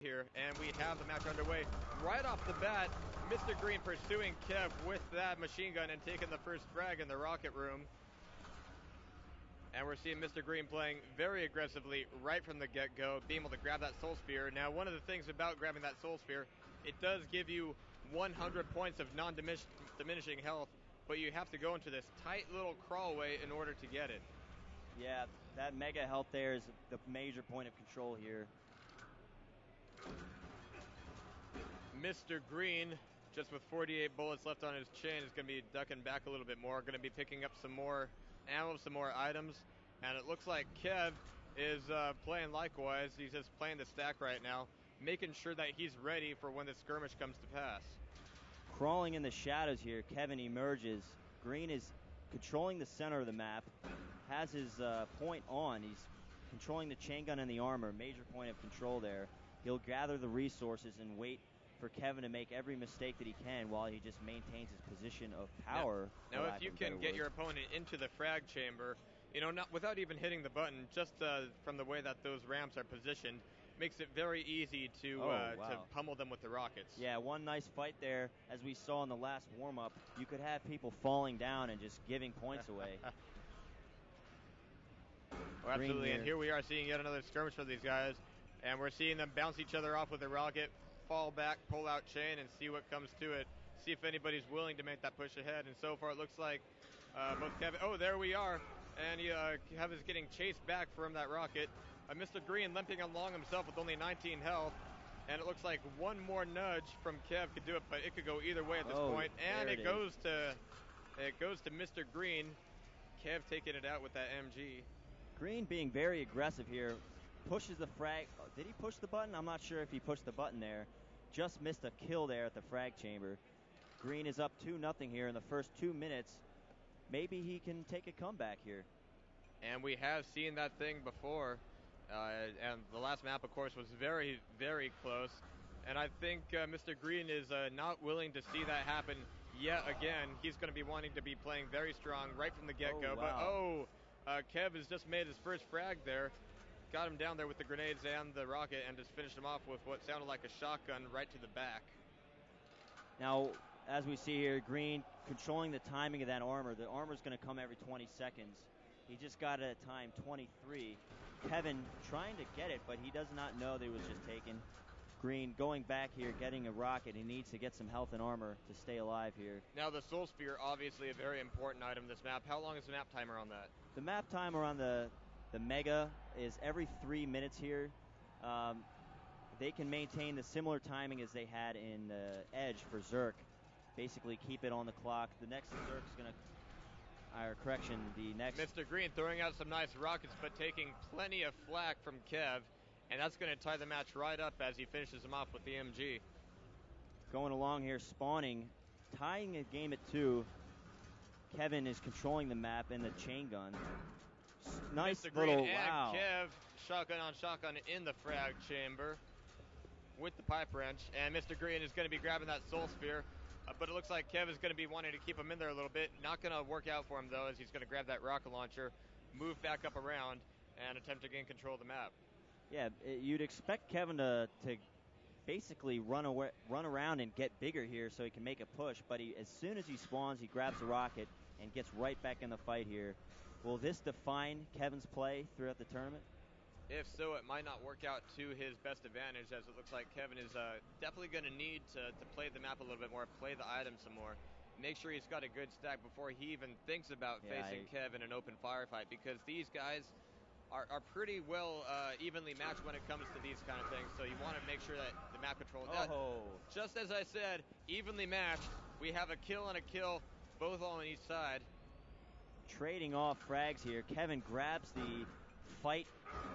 here, and we have the match underway. Right off the bat, Mr. Green pursuing Kev with that machine gun and taking the first frag in the rocket room. And we're seeing Mr. Green playing very aggressively right from the get-go, being able to grab that soul spear. Now, one of the things about grabbing that soul spear, it does give you 100 points of non-diminishing health, but you have to go into this tight little crawlway in order to get it. Yeah, that mega health there is the major point of control here. Mr. Green, just with 48 bullets left on his chain, is going to be ducking back a little bit more, going to be picking up some more ammo, some more items, and it looks like Kev is playing likewise. He's just playing the stack right now, making sure that he's ready for when the skirmish comes to pass. Crawling in the shadows here, Kevin emerges. Green is controlling the center of the map, has his point on. He's controlling the chain gun and the armor, major point of control there. He'll gather the resources and wait for Kevin to make every mistake that he can while he just maintains his position of power. Now if you can get your opponent into the frag chamber, not without even hitting the button, just from the way that those ramps are positioned, makes it very easy to pummel them with the rockets. Yeah, one nice fight there. As we saw in the last warm-up, you could have people falling down and just giving points away. Absolutely, and here we are seeing yet another skirmish for these guys. And we're seeing them bounce each other off with a rocket, fall back, pull out chain, and see what comes to it. See if anybody's willing to make that push ahead. And so far, it looks like both Kevin. Oh, there we are. And Kev is getting chased back from that rocket. Mr. Green limping along himself with only 19 health. And it looks like one more nudge from Kev could do it, but it could go either way at this point. And it goes to Mr. Green. Kev taking it out with that MG. Green being very aggressive here. Pushes the frag. Did he push the button? I'm not sure if he pushed the button there. Just missed a kill there at the frag chamber. Green is up 2-0 here in the first 2 minutes. Maybe he can take a comeback here. And we have seen that thing before. And the last map, of course, was very, very close. And I think Mr. Green is not willing to see that happen yet again. He's going to be wanting to be playing very strong right from the get-go. Wow. But, Kev has just made his first frag there. Got him down there with the grenades and the rocket and just finished him off with what sounded like a shotgun right to the back. Now, as we see here, Green controlling the timing of that armor. The armor's going to come every 20 seconds. He just got it at time 23. Kevin trying to get it, but he does not know that it was just taken. Green going back here, getting a rocket. He needs to get some health and armor to stay alive here. Now, the Soul Spear, obviously a very important item in this map. How long is the map timer on that? The map timer on the Mega is every 3 minutes here. They can maintain the similar timing as they had in the Edge for Zerk. Basically keep it on the clock. The next Zerk's going to... the next... Mr. Green throwing out some nice rockets, but taking plenty of flack from Kev. And that's going to tie the match right up as he finishes him off with the MG. Going along here, spawning, tying the game at 2. Kevin is controlling the map and the chain gun. Nice Mr. Green little, and wow. Kev shotgun on shotgun in the frag chamber with the pipe wrench. And Mr. Green is going to be grabbing that soul spear. But it looks like Kev is going to be wanting to keep him in there a little bit. Not going to work out for him, though, as he's going to grab that rocket launcher, move back up around, and attempt to gain control of the map. Yeah, you'd expect Kevin to basically run around and get bigger here so he can make a push. But as soon as he spawns, he grabs the rocket and gets right back in the fight here. Will this define Kevin's play throughout the tournament? If so, it might not work out to his best advantage, as it looks like Kevin is definitely going to need to play the map a little bit more, play the items some more, make sure he's got a good stack before he even thinks about facing Kev in an open firefight, because these guys are pretty well evenly matched when it comes to these kind of things, so you want to make sure that the map control... Just as I said, evenly matched. We have a kill and a kill, both on each side. Trading off frags here. Kevin grabs the fight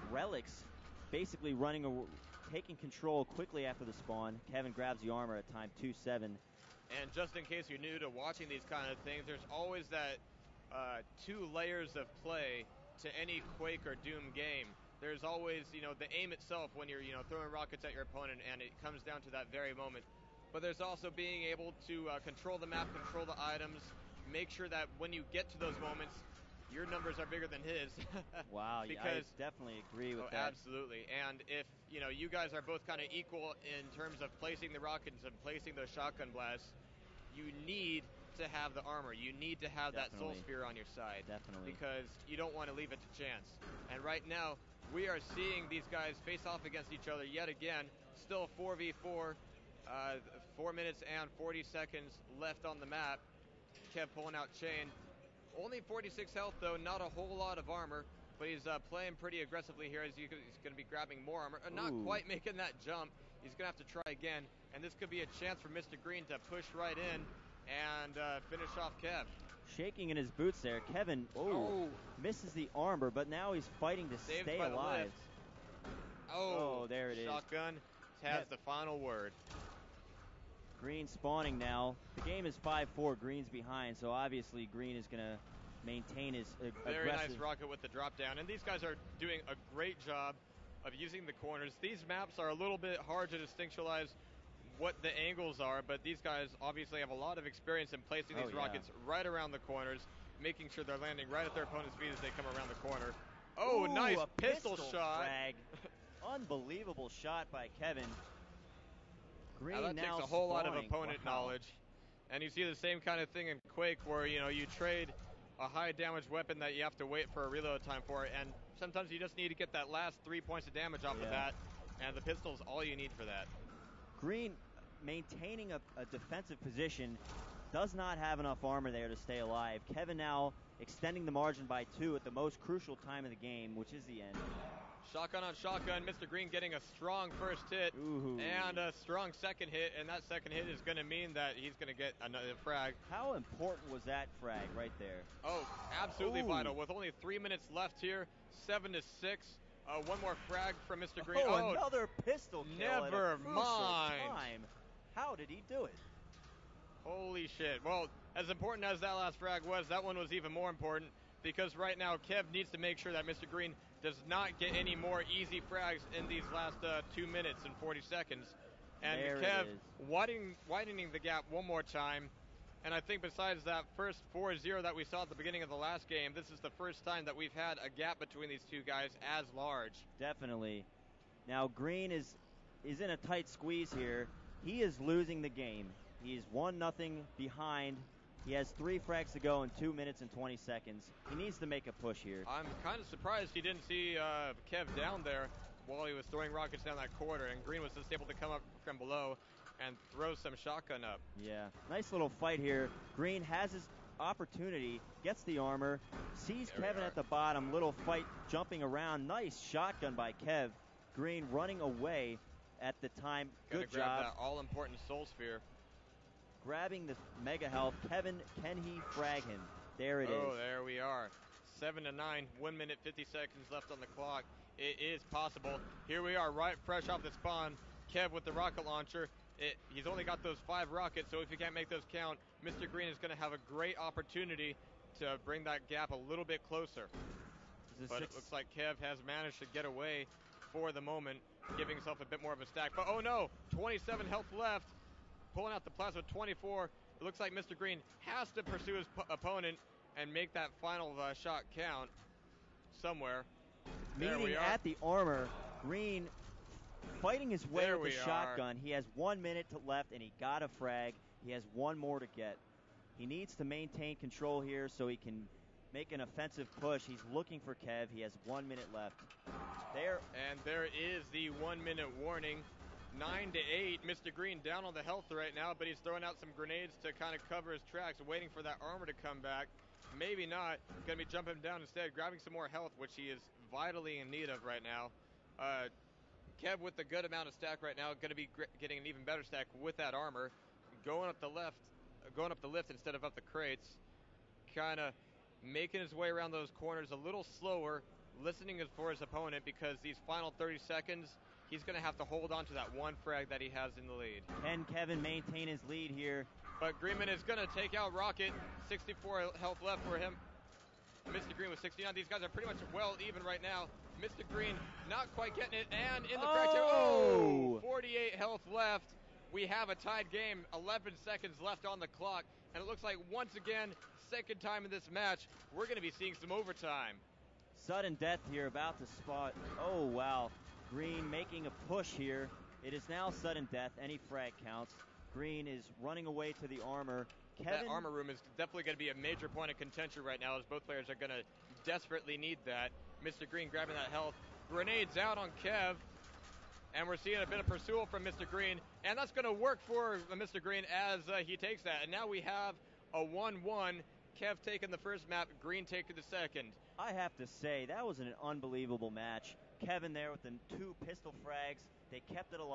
relics, basically taking control quickly after the spawn. Kevin grabs the armor at time 2-7. And just in case you're new to watching these kind of things, there's always that 2 layers of play to any Quake or Doom game. There's always, the aim itself when you're, throwing rockets at your opponent, and it comes down to that very moment. But there's also being able to control the map, control the items, make sure that when you get to those moments, your numbers are bigger than his. Wow, because, I definitely agree with that. Absolutely. And if, you know, you guys are both kind of equal in terms of placing the rockets and placing those shotgun blasts. You need to have the armor. You need to have that soul sphere on your side. Definitely. Because you don't want to leave it to chance. And right now, we are seeing these guys face off against each other yet again. Still 4v4. 4 minutes and 40 seconds left on the map. Kev pulling out chain. Only 46 health, though. Not a whole lot of armor. But he's playing pretty aggressively here. He's going to be grabbing more armor. Not quite making that jump. He's going to have to try again. And this could be a chance for Mr. Green to push right in and finish off Kev. Shaking in his boots there. Kevin misses the armor, but now he's fighting to stay alive. Oh, there it is. Shotgun has the final word. Green spawning now. The game is 5-4. Green's behind, so obviously Green is going to maintain his Very aggressive. nice rocket with the drop down. And these guys are doing a great job of using the corners. These maps are a little bit hard to distinctualize what the angles are, but these guys obviously have a lot of experience in placing these rockets right around the corners, making sure they're landing right at their opponent's feet as they come around the corner. Oh, nice pistol shot. Frag. Unbelievable shot by Kevin. Green now that takes a whole lot of opponent knowledge. And you see the same kind of thing in Quake where, you know, you trade a high damage weapon that you have to wait for a reload time for, and sometimes you just need to get that last 3 points of damage off of that, and the pistol's all you need for that. Green maintaining a defensive position, does not have enough armor there to stay alive. Kevin now extending the margin by 2 at the most crucial time of the game, which is the end. Shotgun on shotgun. Mr. Green getting a strong first hit and a strong second hit, and that second hit is going to mean that he's going to get another frag. How important was that frag right there? Oh, absolutely vital. With only 3 minutes left here, 7-6. One more frag from Mr. Green. Oh, another pistol kill. Never mind. Time. How did he do it? Holy shit. Well, as important as that last frag was, that one was even more important, because right now Kev needs to make sure that Mr. Green does not get any more easy frags in these last 2 minutes and 40 seconds. And there Kev widening the gap one more time. And I think besides that first 4-0 that we saw at the beginning of the last game, this is the first time that we've had a gap between these two guys as large. Definitely. Now Green is in a tight squeeze here. He is losing the game. He's 1-0 behind. He has 3 frags to go in 2 minutes and 20 seconds. He needs to make a push here. I'm kind of surprised he didn't see Kev down there while he was throwing rockets down that corridor, and Green was just able to come up from below and throw some shotgun up. Yeah, nice little fight here. Green has his opportunity, gets the armor, sees Kevin at the bottom, little fight jumping around. Nice shotgun by Kev. Green running away at the time. Good job. Grab that all-important soul sphere. Grabbing the mega health. Kevin, can he frag him? There it is. Oh, there we are. 7-9, 1 minute 50 seconds left on the clock. It is possible. Here we are, right fresh off the spawn. Kev with the rocket launcher. He's only got those 5 rockets, so if he can't make those count, Mr. Green is going to have a great opportunity to bring that gap a little bit closer. But it looks like Kev has managed to get away for the moment, giving himself a bit more of a stack. But oh no, 27 health left. Pulling out the plasma 24. It looks like Mr. Green has to pursue his opponent and make that final shot count somewhere. Meeting at the armor, Green fighting his way with the shotgun. He has 1 minute left, and he got a frag. He has 1 more to get. He needs to maintain control here so he can make an offensive push. He's looking for Kev. He has 1 minute left. And there is the 1 minute warning. 9-8. Mr. Green down on the health right now, but he's throwing out some grenades to kind of cover his tracks, waiting for that armor to come back. Maybe not. Going to be jumping down instead, grabbing some more health, which he is vitally in need of right now. Kev with a good amount of stack right now, going to be getting an even better stack with that armor. Going up the lift instead of up the crates. Kind of making his way around those corners a little slower, listening for his opponent, because these final 30 seconds, he's going to have to hold on to that 1 frag that he has in the lead. Can Kevin maintain his lead here? But Greenman is going to take out Rocket. 64 health left for him. Mr. Green with 69. These guys are pretty much well even right now. Mr. Green not quite getting it, and in the fracture. Oh! 48 health left. We have a tied game. 11 seconds left on the clock. And it looks like once again, second time in this match, we're going to be seeing some overtime. Sudden death here about to spot. Oh, wow. Green making a push here. It is now sudden death. Any frag counts. Green is running away to the armor. That armor room is definitely going to be a major point of contention right now, as both players are going to desperately need that. Mr. Green grabbing that health. Grenades out on Kev. And we're seeing a bit of pursuit from Mr. Green. And that's going to work for Mr. Green as he takes that. And now we have a 1-1. Kev taking the first map, Green taking the second. I have to say, that was an unbelievable match. Kevin there with the 2 pistol frags. They kept it alive.